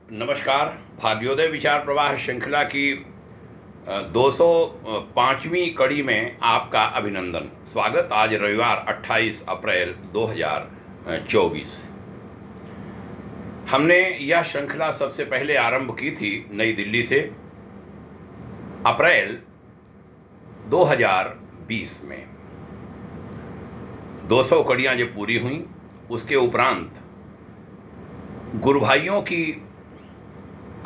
नमस्कार। भाग्योदय विचार प्रवाह श्रृंखला की 205वीं कड़ी में आपका अभिनंदन। स्वागत। आज रविवार 28 अप्रैल 2024। हमने यह श्रृंखला सबसे पहले आरंभ की थी नई दिल्ली से अप्रैल 2020 में। 200 कड़ियां जब पूरी हुई, उसके उपरांत गुरु भाइयों की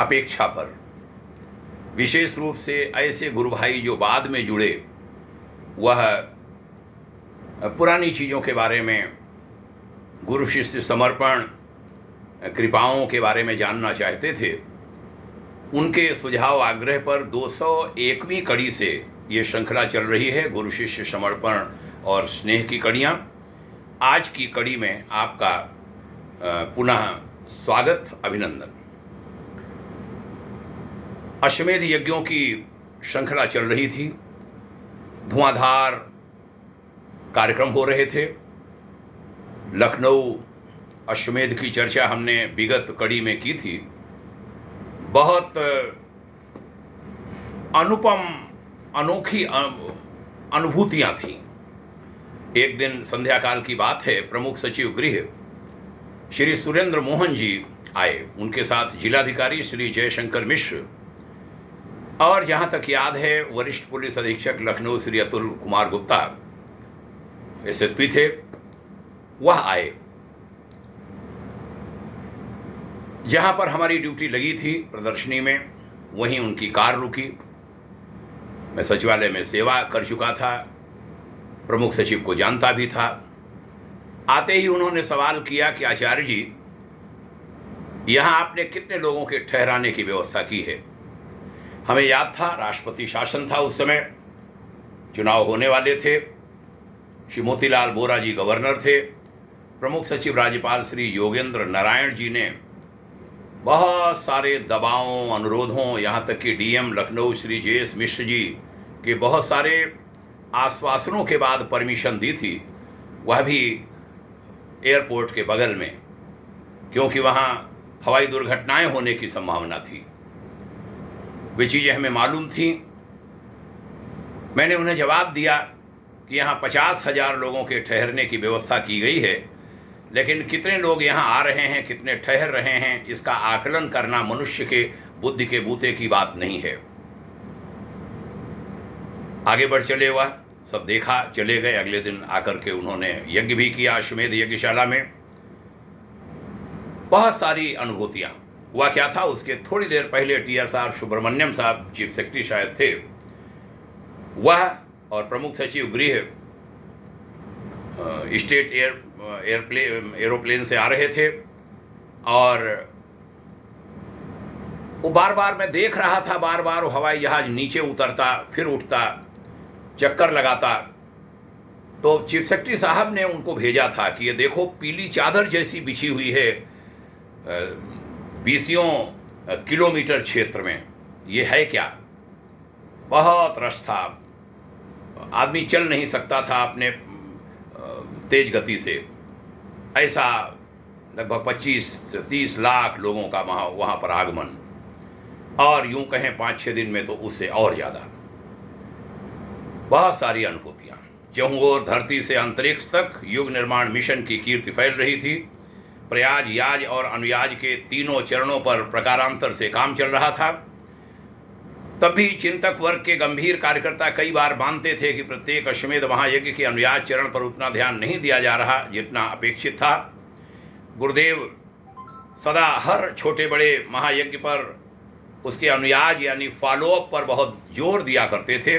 अपेक्षा पर, विशेष रूप से ऐसे गुरु भाई जो बाद में जुड़े, वह पुरानी चीज़ों के बारे में, गुरु शिष्य समर्पण, कृपाओं के बारे में जानना चाहते थे। उनके सुझाव आग्रह पर 201वीं कड़ी से ये श्रृंखला चल रही है, गुरु शिष्य समर्पण और स्नेह की कड़ियाँ। आज की कड़ी में आपका पुनः स्वागत, अभिनंदन। अश्वमेध यज्ञों की श्रृंखला चल रही थी, धुआंधार कार्यक्रम हो रहे थे। लखनऊ अश्वमेध की चर्चा हमने विगत कड़ी में की थी। बहुत अनुपम, अनोखी अनुभूतियां थीं। एक दिन संध्या काल की बात है, प्रमुख सचिव गृह श्री सुरेंद्र मोहन जी आए। उनके साथ जिलाधिकारी श्री जयशंकर मिश्र और जहाँ तक याद है वरिष्ठ पुलिस अधीक्षक लखनऊ श्री अतुल कुमार गुप्ता एसएसपी थे, वह आए। जहाँ पर हमारी ड्यूटी लगी थी प्रदर्शनी में, वहीं उनकी कार रुकी। मैं सचिवालय में सेवा कर चुका था, प्रमुख सचिव को जानता भी था। आते ही उन्होंने सवाल किया कि आचार्य जी, यहाँ आपने कितने लोगों के ठहराने की व्यवस्था की है? हमें याद था राष्ट्रपति शासन था, उस समय चुनाव होने वाले थे। श्री मोतीलाल बोरा जी गवर्नर थे। प्रमुख सचिव राज्यपाल श्री योगेंद्र नारायण जी ने बहुत सारे दबावों, अनुरोधों, यहाँ तक कि डीएम लखनऊ श्री जेएस मिश्र जी के बहुत सारे आश्वासनों के बाद परमिशन दी थी, वह भी एयरपोर्ट के बगल में, क्योंकि वहाँ हवाई दुर्घटनाएं होने की संभावना थी। वे चीज़ें हमें मालूम थी। मैंने उन्हें जवाब दिया कि यहाँ 50,000 लोगों के ठहरने की व्यवस्था की गई है, लेकिन कितने लोग यहाँ आ रहे हैं, कितने ठहर रहे हैं, इसका आकलन करना मनुष्य के बुद्धि के बूते की बात नहीं है। आगे बढ़ चले, वह सब देखा, चले गए। अगले दिन आकर के उन्होंने यज्ञ भी किया अश्वमेध यज्ञशाला में। बहुत सारी अनुभूतियाँ। हुआ क्या था, उसके थोड़ी देर पहले TR सुब्रमण्यम साहब, चीफ सेक्रेटरी शायद थे, वह और प्रमुख सचिव गृह स्टेट एरोप्लेन से आ रहे थे। और वो बार बार मैं देख रहा था, बार बार वो हवाई जहाज नीचे उतरता, फिर उठता, चक्कर लगाता। तो चीफ सेक्रेटरी साहब ने उनको भेजा था कि ये देखो, पीली चादर जैसी बिछी हुई है 20 किलोमीटर क्षेत्र में, ये है क्या? बहुत रश था, आदमी चल नहीं सकता था अपने तेज गति से। ऐसा लगभग 25 से 30 लाख लोगों का वहाँ पर आगमन, और यूं कहें 5-6 दिन में तो उससे और ज़्यादा। बहुत सारी अनुभूतियाँ। जहाँ और धरती से अंतरिक्ष तक युग निर्माण मिशन की कीर्ति फैल रही थी। प्रयाज, याज और अनुयाज के तीनों चरणों पर प्रकारांतर से काम चल रहा था। तब भी चिंतक वर्ग के गंभीर कार्यकर्ता कई बार मानते थे कि प्रत्येक अश्वमेध महायज्ञ के अनुयाज चरण पर उतना ध्यान नहीं दिया जा रहा जितना अपेक्षित था। गुरुदेव सदा हर छोटे बड़े महायज्ञ पर उसके अनुयाज यानी फॉलोअप पर बहुत जोर दिया करते थे।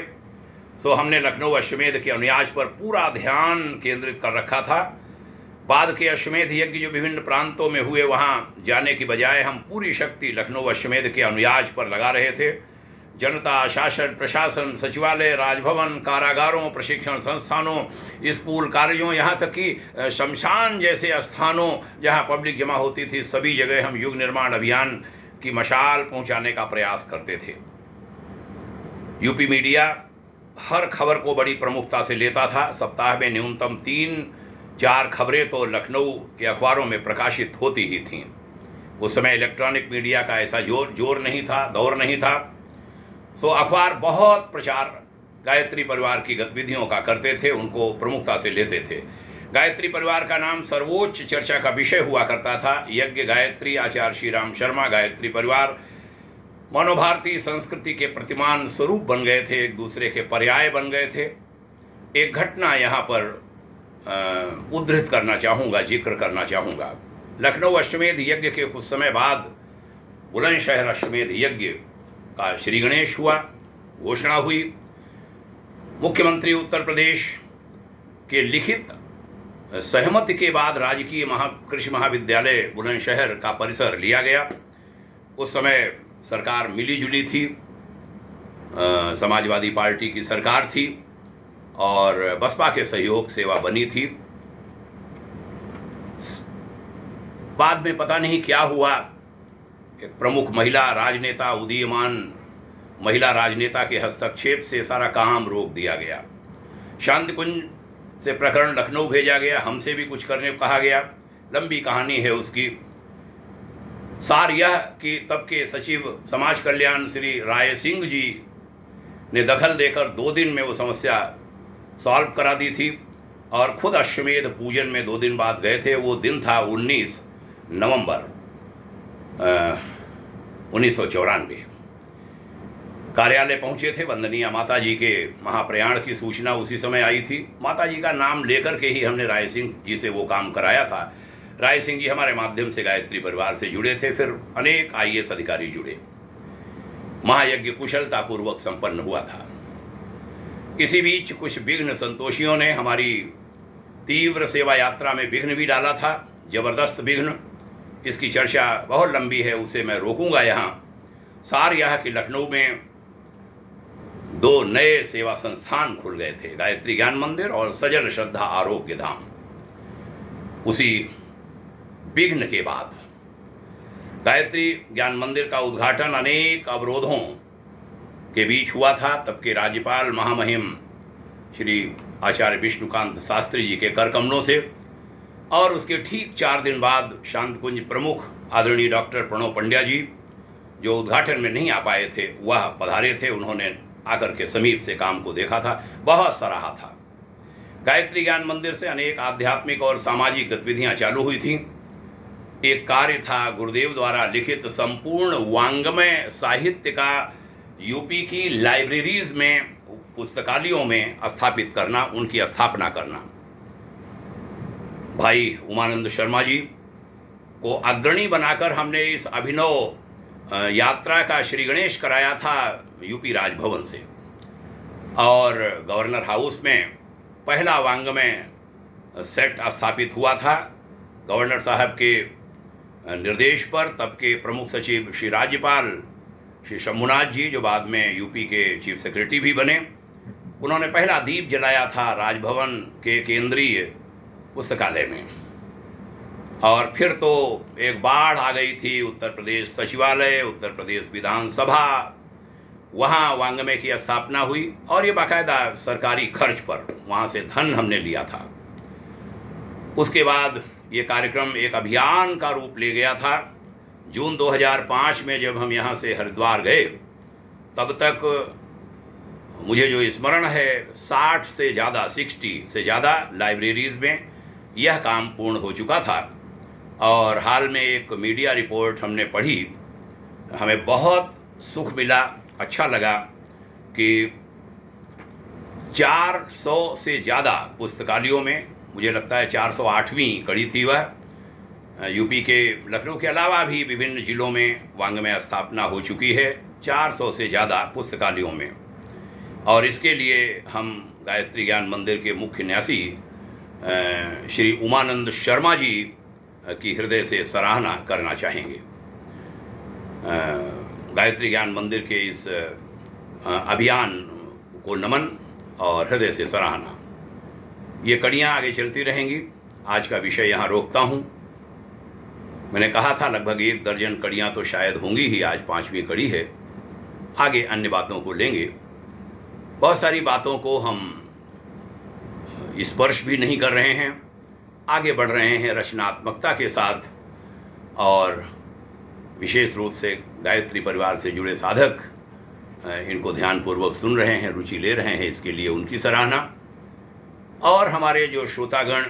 सो हमने लखनऊ अश्वमेध के अनुयाज पर पूरा ध्यान केंद्रित कर रखा था। बाद के अश्वमेध यज्ञ जो विभिन्न प्रांतों में हुए, वहाँ जाने की बजाय हम पूरी शक्ति लखनऊ अश्वमेध के अनुयाज पर लगा रहे थे। जनता, शासन, प्रशासन, सचिवालय, राजभवन, कारागारों, प्रशिक्षण संस्थानों, स्कूल, कॉलेजों, यहाँ तक कि शमशान जैसे स्थानों जहाँ पब्लिक जमा होती थी, सभी जगह हम युग निर्माण अभियान की मशाल पहुँचाने का प्रयास करते थे। यूपी मीडिया हर खबर को बड़ी प्रमुखता से लेता था। सप्ताह में न्यूनतम 3-4 खबरें तो लखनऊ के अखबारों में प्रकाशित होती ही थीं। उस समय इलेक्ट्रॉनिक मीडिया का ऐसा जोर नहीं था, दौर नहीं था। सो अखबार बहुत प्रचार गायत्री परिवार की गतिविधियों का करते थे, उनको प्रमुखता से लेते थे। गायत्री परिवार का नाम सर्वोच्च चर्चा का विषय हुआ करता था। यज्ञ गायत्री, आचार्य श्री राम शर्मा, गायत्री परिवार मानव भारतीय संस्कृति के प्रतिमान स्वरूप बन गए थे, एक दूसरे के पर्याय बन गए थे। एक घटना यहाँ पर उद्धृत करना चाहूँगा, जिक्र करना चाहूँगा। लखनऊ अश्वमेध यज्ञ के कुछ समय बाद बुलंदशहर अश्वमेध यज्ञ का श्री गणेश हुआ, घोषणा हुई। मुख्यमंत्री उत्तर प्रदेश के लिखित सहमति के बाद राजकीय कृषि महाविद्यालय बुलंदशहर का परिसर लिया गया। उस समय सरकार मिली जुली थी, समाजवादी पार्टी की सरकार थी और बसपा के सहयोग से वह बनी थी। बाद में पता नहीं क्या हुआ, एक प्रमुख महिला राजनेता, उदीयमान महिला राजनेता के हस्तक्षेप से सारा काम रोक दिया गया। शांति कुंज से प्रकरण लखनऊ भेजा गया, हमसे भी कुछ करने को कहा गया। लंबी कहानी है उसकी। सार यह कि तब के सचिव समाज कल्याण श्री राय सिंह जी ने दखल देकर 2 दिन में वो समस्या सॉल्व करा दी थी और खुद अश्वमेध पूजन में 2 दिन बाद गए थे। वो दिन था 19 नवंबर 1994। कार्यालय पहुंचे थे, वंदनीय माता जी के महाप्रयाण की सूचना उसी समय आई थी। माता जी का नाम लेकर के ही हमने राय सिंह जी से वो काम कराया था। राय सिंह जी हमारे माध्यम से गायत्री परिवार से जुड़े थे, फिर अनेक IAS अधिकारी जुड़े। महायज्ञ कुशलतापूर्वक संपन्न हुआ था। इसी बीच कुछ विघ्न संतोषियों ने हमारी तीव्र सेवा यात्रा में विघ्न भी डाला था, जबरदस्त विघ्न। इसकी चर्चा बहुत लंबी है, उसे मैं रोकूंगा यहाँ। सार यह कि लखनऊ में 2 नए सेवा संस्थान खुल गए थे, गायत्री ज्ञान मंदिर और सजल श्रद्धा आरोग्य धाम। उसी विघ्न के बाद गायत्री ज्ञान मंदिर का उद्घाटन अनेक अवरोधों के बीच हुआ था। तब के राज्यपाल महामहिम श्री आचार्य विष्णुकांत शास्त्री जी के करकमलों से, और उसके ठीक 4 दिन बाद शांति कुंज प्रमुख आदरणीय डॉक्टर प्रणव पंड्या जी, जो उद्घाटन में नहीं आ पाए थे, वह पधारे थे। उन्होंने आकर के समीप से काम को देखा था, बहुत सराहा था। गायत्री ज्ञान मंदिर से अनेक आध्यात्मिक और सामाजिक गतिविधियां चालू हुई थी। एक कार्य था गुरुदेव द्वारा लिखित संपूर्ण वांग्मय साहित्य का यूपी की लाइब्रेरीज में, पुस्तकालयों में स्थापित करना, उनकी स्थापना करना। भाई उमानंद शर्मा जी को अग्रणी बनाकर हमने इस अभिनव यात्रा का श्री गणेश कराया था यूपी राजभवन से, और गवर्नर हाउस में पहला वांग्मय सेट स्थापित हुआ था गवर्नर साहब के निर्देश पर। तब के प्रमुख सचिव श्री राज्यपाल श्री शंभुनाथ जी, जो बाद में यूपी के चीफ सेक्रेटरी भी बने, उन्होंने पहला दीप जलाया था राजभवन के केंद्रीय पुस्तकालय में। और फिर तो एक बाढ़ आ गई थी, उत्तर प्रदेश सचिवालय, उत्तर प्रदेश विधानसभा, वहाँ वांग्मय की स्थापना हुई और ये बाकायदा सरकारी खर्च पर, वहाँ से धन हमने लिया था। उसके बाद ये कार्यक्रम एक अभियान का रूप ले गया था। जून 2005 में जब हम यहाँ से हरिद्वार गए, तब तक मुझे जो स्मरण है 60 से ज़्यादा लाइब्रेरीज़ में यह काम पूर्ण हो चुका था। और हाल में एक मीडिया रिपोर्ट हमने पढ़ी, हमें बहुत सुख मिला, अच्छा लगा कि 400 से ज़्यादा पुस्तकालयों में, मुझे लगता है 408वीं कड़ी थी वह, यूपी के लखनऊ के अलावा भी विभिन्न जिलों में वांग्मय स्थापना हो चुकी है 400 से ज़्यादा पुस्तकालयों में। और इसके लिए हम गायत्री ज्ञान मंदिर के मुख्य न्यासी श्री उमानंद शर्मा जी की हृदय से सराहना करना चाहेंगे। गायत्री ज्ञान मंदिर के इस अभियान को नमन और हृदय से सराहना। ये कड़ियाँ आगे चलती रहेंगी। आज का विषय यहाँ रोकता हूँ। मैंने कहा था लगभग 1 दर्जन कड़ियाँ तो शायद होंगी ही, आज 5वीं कड़ी है। आगे अन्य बातों को लेंगे। बहुत सारी बातों को हम स्पर्श भी नहीं कर रहे हैं, आगे बढ़ रहे हैं रचनात्मकता के साथ। और विशेष रूप से गायत्री परिवार से जुड़े साधक इनको ध्यानपूर्वक सुन रहे हैं, रुचि ले रहे हैं, इसके लिए उनकी सराहना। और हमारे जो श्रोतागण,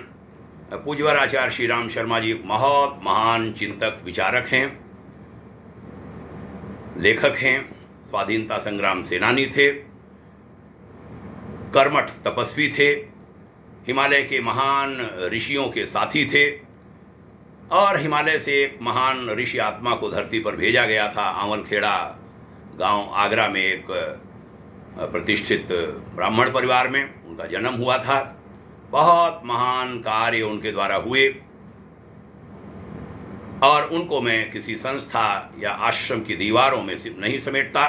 पूज्यवर आचार्य श्री राम शर्मा जी बहुत महान चिंतक विचारक हैं, लेखक हैं, स्वाधीनता संग्राम सेनानी थे, कर्मठ तपस्वी थे, हिमालय के महान ऋषियों के साथी थे, और हिमालय से एक महान ऋषि आत्मा को धरती पर भेजा गया था। आंवलखेड़ा गांव आगरा में एक प्रतिष्ठित ब्राह्मण परिवार में उनका जन्म हुआ था। बहुत महान कार्य उनके द्वारा हुए, और उनको मैं किसी संस्था या आश्रम की दीवारों में सिर्फ नहीं समेटता।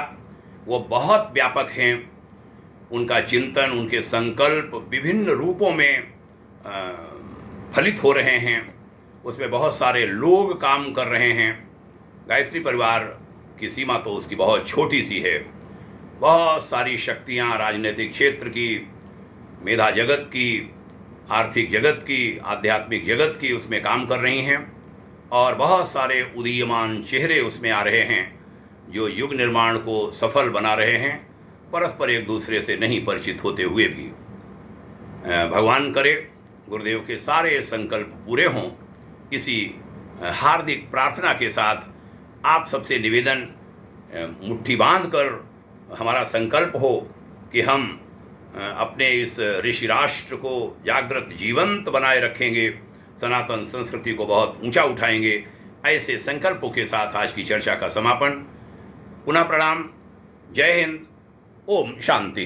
वो बहुत व्यापक हैं, उनका चिंतन, उनके संकल्प विभिन्न रूपों में फलित हो रहे हैं, उसमें बहुत सारे लोग काम कर रहे हैं। गायत्री परिवार की सीमा तो उसकी बहुत छोटी सी है। बहुत सारी शक्तियाँ राजनीतिक क्षेत्र की, मेधा जगत की, आर्थिक जगत की, आध्यात्मिक जगत की उसमें काम कर रही हैं, और बहुत सारे उदीयमान चेहरे उसमें आ रहे हैं जो युग निर्माण को सफल बना रहे हैं, परस्पर एक दूसरे से नहीं परिचित होते हुए भी। भगवान करे गुरुदेव के सारे संकल्प पूरे हों, इसी हार्दिक प्रार्थना के साथ आप सबसे निवेदन, मुट्ठी बांध कर हमारा संकल्प हो कि हम अपने इस ऋषि राष्ट्र को जागृत जीवंत बनाए रखेंगे, सनातन संस्कृति को बहुत ऊंचा उठाएंगे। ऐसे संकल्पों के साथ आज की चर्चा का समापन। पुनः प्रणाम। जय हिंद। ओम शांति।